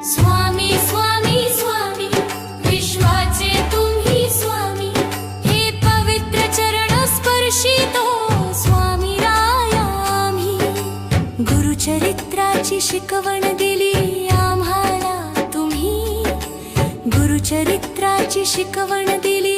स्वामी स्वामी स्वामी विश्वाचे तुम्ही स्वामी, हे पवित्र चरण स्पर्शितो स्वामी राया आम्ही। गुरुचरित्राची शिकवण दिली आम्हाला तुम्ही, गुरुचरित्राची शिकवण दिली